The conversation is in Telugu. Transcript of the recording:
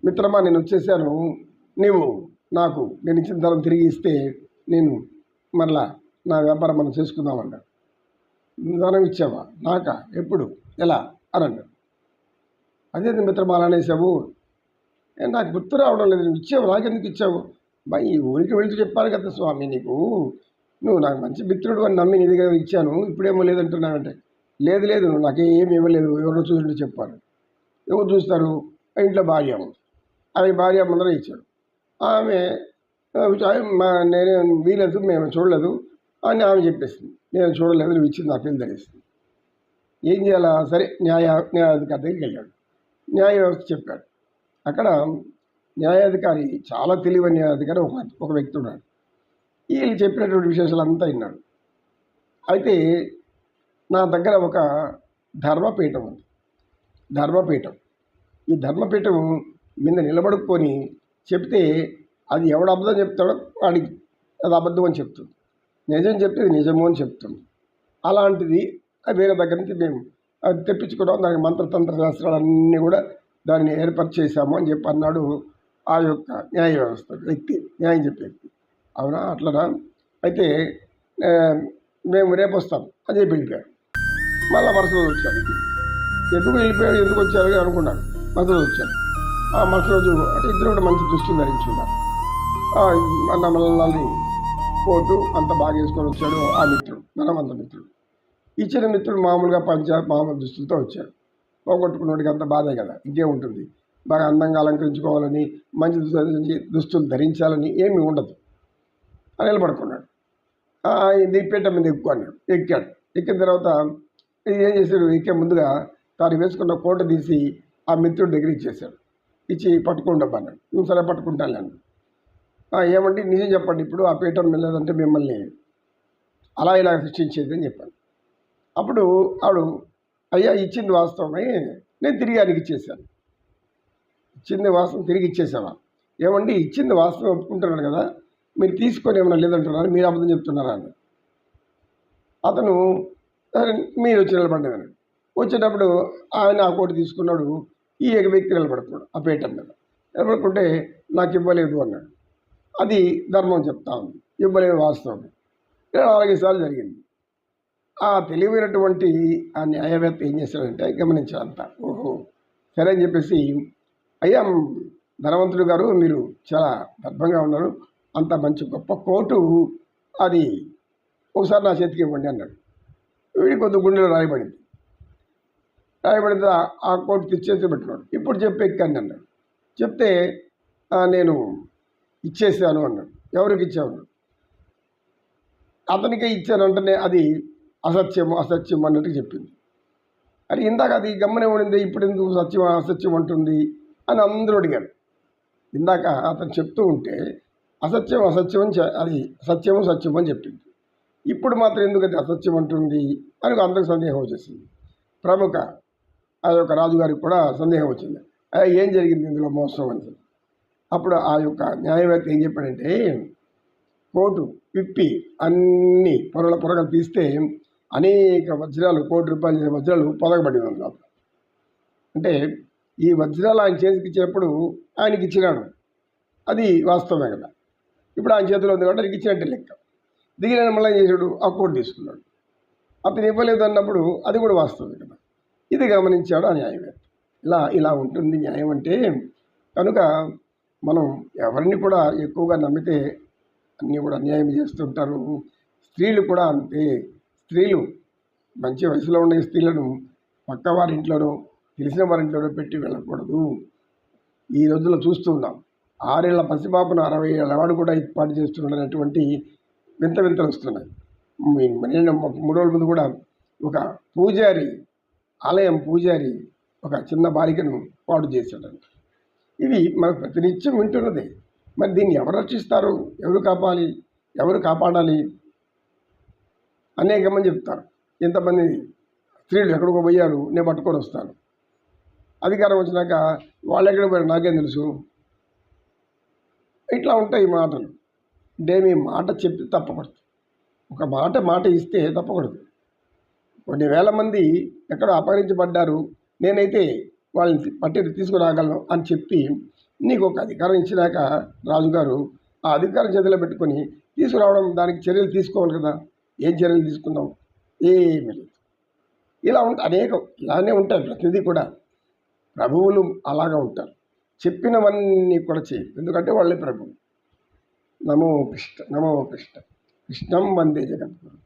మిత్రమా, నేను వచ్చేసాను. నీవు నాకు నేను ఇచ్చిన ధనం తిరిగి ఇస్తే నేను మరలా నా వ్యాపారం మనం చేసుకుందామన్నాడు. ధనం ఇచ్చావా? నాకా? ఎప్పుడు? ఎలా అని అన్నాడు. అదే మిత్రమా అలా అనేసావు. నాకు గుర్తు రావడం లేదు. నువ్వు ఇచ్చావు, నాకెందుకు ఇచ్చావు? ఈ ఊరికి వెళ్తూ చెప్పాను కదా స్వామి నీకు, నువ్వు నాకు మంచి మిత్రుడు అని నమ్మి నీ దగ్గర ఇచ్చాను, ఇప్పుడేమో లేదంటున్నావంటే. లేదు లేదు, నువ్వు నాకేమి ఇవ్వలేదు, ఎవరో చూసింటే చెప్పాను. ఎవరు చూస్తారు? ఇంట్లో భార్య ఉంది. ఆమె భార్య ముందర ఇచ్చాడు. ఆమె నేనే వీలేదు, మేము చూడలేదు అని ఆమె చెప్పేసింది. నేను చూడలేదు, నువ్వు ఇచ్చింది నాకు తెలిసింది. ఏం చేయాలా? సరే, న్యాయాధికారి దగ్గరికి వెళ్ళాడు. న్యాయ వ్యవస్థ చెప్పాడు. అక్కడ న్యాయాధికారి చాలా తెలివైన న్యాయాధికారి ఒక వ్యక్తి ఉన్నాడు. వీళ్ళు చెప్పినటువంటి విశేషాలంతా విన్నాడు. అయితే నా దగ్గర ఒక ధర్మపీఠం ఉంది. ధర్మపీఠం, ఈ ధర్మపీఠం మీద నిలబడుకొని చెప్తే అది ఎవడు అబద్ధం చెప్తాడో వాడికి అది అబద్ధం అని చెప్తుంది, నిజం చెప్తే అది నిజము అని చెప్తుంది. అలాంటిది వేరే దగ్గర నుంచి మేము అది తెప్పించుకోవడం, దానికి మంత్రతంత్ర శాస్త్రాలన్నీ కూడా దాన్ని ఏర్పాటు చేశాము అని చెప్పి అన్నాడు ఆ యొక్క న్యాయ వ్యవస్థ వ్యక్తి, న్యాయం చెప్పే వ్యక్తి. అవునా, అట్లనా? అయితే మేము రేపు వస్తాం అని చెప్పి వెళ్ళిపోయాడు. మళ్ళీ మరుసటి రోజు వచ్చాడు. ఎందుకు వెళ్ళిపోయాడు, ఎందుకు వచ్చారు అనుకున్నాడు. మరుసటి రోజు వచ్చాడు. ఆ మరుసటి రోజు అంటే ఇద్దరు కూడా మంచి దుస్తులు ధరించున్నారు. మళ్ళీ కోటు అంత బాగా వేసుకొని వచ్చాడు ఆ మిత్రుడు, ధనవంత మిత్రుడు. ఇచ్చిన మిత్రుడు మామూలుగా మామూలు దుస్తులతో వచ్చాడు. పోగొట్టుకున్నోడికి అంత బాధే కదా, ఇంకే ఉంటుంది. బాగా అందంగా అలంకరించుకోవాలని, మంచి దుస్తులు ధరించాలని ఏమీ ఉండదు. అని నిలబడుకున్నాడు. పీఠ మీద అన్నాడు. ఎక్కాడు. ఎక్కిన తర్వాత ఏం చేశాడు? ఎక్కే ముందుగా తాను వేసుకున్న కోట తీసి ఆ మిత్రుడి దగ్గర ఇచ్చేశాడు. ఇచ్చి పట్టుకోండబ్బా అన్నాడు. నువ్వు సరే పట్టుకుంటాను అన్నాడు. ఏమంటే నిజం చెప్పండి, ఇప్పుడు ఆ పీఠం లేదంటే మిమ్మల్ని అలా ఇలా శిక్షించేది అని చెప్పాను. అప్పుడు ఆవిడ, అయ్యా ఇచ్చింది వాస్తవమే, నేను తిరిగి ఆయనకి ఇచ్చేసాను. ఇచ్చింది వాస్తవం, తిరిగి ఇచ్చేసావా? ఏమండి ఇచ్చింది వాస్తవం ఒప్పుకుంటున్నాడు కదా, మీరు తీసుకొని ఏమైనా లేదంటున్నారు, మీరు అబద్ధం చెప్తున్నారా అని. అతను మీరు వచ్చి నిలబడ్డాను. వచ్చేటప్పుడు ఆయన ఆ కోటి తీసుకున్నాడు. ఈ వ్యక్తి నిలబడుతున్నాడు ఆ పీఠం మీద. నిలబడుకుంటే నాకు ఇవ్వలేదు అన్నాడు. అది ధర్మం చెప్తా ఉంది, ఇవ్వలేదు వాస్తవం. ఇలా 4 సార్లు జరిగింది. ఆ తెలివైనటువంటి ఆ న్యాయవేత్త ఏం చేశాడంటే గమనించాలంతా. ఓహో సరే అని చెప్పేసి, అయ్యా ధనవంతుడు గారు, మీరు చాలా గర్భంగా ఉన్నారు, అంత మంచి గొప్ప కోటు అది ఒకసారి నా చేతికి ఇవ్వండి అన్నాడు. వీడి కొద్ది గుండెలో రాయబడింది. రాయబడితే ఆ కోటు తెచ్చేసి పెట్టుకున్నాడు. ఇప్పుడు చెప్పి ఎక్కండి అన్నాడు. చెప్తే నేను ఇచ్చేసాను అన్నాడు. ఎవరికి ఇచ్చాను? అతనికే ఇచ్చానంటేనే అది అసత్యము అసత్యం అన్నట్టు చెప్పింది. అది ఇందాక అది గమ్మనే ఉండింది, ఇప్పుడు ఎందుకు సత్యం అసత్యం అంటుంది అని అందరూ అడిగారు. ఇందాక అతను చెప్తూ ఉంటే అసత్యం అసత్యం అని అది సత్యము సత్యం అని చెప్పింది. ఇప్పుడు మాత్రం ఎందుకు అది అసత్యం అంటుంది అని అందరికి సందేహం వచ్చేసింది. ప్రముఖ ఆ యొక్క రాజుగారికి కూడా సందేహం వచ్చింది. ఏం జరిగింది ఇందులో మోసం అని. అప్పుడు ఆ యొక్క న్యాయవేత్త ఏం చెప్పాడంటే, కోటు విప్పి అన్ని పొరగలు తీస్తే అనేక వజ్రాలు, ₹1,00,00,000 వజ్రాలు పొదగబడింది అందులో. అంటే ఈ వజ్రాలు ఆయన చేతికి ఇచ్చినప్పుడు ఆయనకి ఇచ్చినాడు, అది వాస్తవమే కదా. ఇప్పుడు ఆయన చేతిలో ఉంది కాబట్టి ఆయనకి ఇచ్చినట్టే లెక్క. దిగిన మళ్ళీ ఏం చేశాడు? ఆ కోటు తీసుకున్నాడు. అతను ఇవ్వలేదు అన్నప్పుడు అది కూడా వాస్తవమే కదా. ఇది గమనించాడు ఆ న్యాయవేత్త. ఇలా ఉంటుంది న్యాయం అంటే. కనుక మనం ఎవరిని కూడా ఎక్కువగా నమ్మితే అన్నీ కూడా అన్యాయం చేస్తుంటారు. స్త్రీలు కూడా అంతే. స్త్రీలు మంచి వయసులో ఉండే స్త్రీలను పక్క వారింట్లోనో తెలిసిన వారింట్లోనో పెట్టి వెళ్ళకూడదు. ఈ రోజుల్లో చూస్తున్నాం, 6 ఏళ్ల పసిపాపను 60 ఏళ్ల వాడు కూడా ఏర్పాటు చేస్తున్నటువంటి వింతలు వస్తున్నాయి. నేను 3 రోజుల ముందు కూడా ఒక పూజారి, ఆలయం పూజారి ఒక చిన్న బాలికను పాడు చేశాడంట. ఇవి మనకు ప్రతినిత్యం వింటున్నదే. మరి దీన్ని ఎవరు రక్షిస్తారు? ఎవరు కాపాడాలి? అనేక మంది చెప్తారు. ఎంతమంది స్త్రీలు ఎక్కడికో పోయారు, నేను పట్టుకొని వస్తాను. అధికారం వచ్చినాక వాళ్ళు ఎక్కడ పోయారు నాకేం తెలుసు. ఇట్లా ఉంటాయి మాటలు. అంటే మీ మాట చెప్పి తప్పకూడదు. ఒక మాట ఇస్తే తప్పకూడదు. కొన్ని వేల మంది ఎక్కడో అపహరించబడ్డారు. నేనైతే వాళ్ళని పట్టి తీసుకురాగలను అని చెప్పి నీకు ఒక అధికారం ఇచ్చినాక రాజుగారు ఆ అధికారం చేతిలో పెట్టుకొని తీసుకురావడం, దానికి చర్యలు తీసుకోవాలి కదా. ఏం చర్యలు తీసుకుందాం? ఏమీ లేదు. ఇలా అనేకం ఇలానే ఉంటాయి ప్రతిదీ కూడా. ప్రభువులు అలాగా ఉంటారు. చెప్పినవన్నీ కూడా చేయి, ఎందుకంటే వాళ్ళే ప్రభువు. నమో కృష్ణ, నమో కృష్ణ, కృష్ణం వందే జగద్గురు.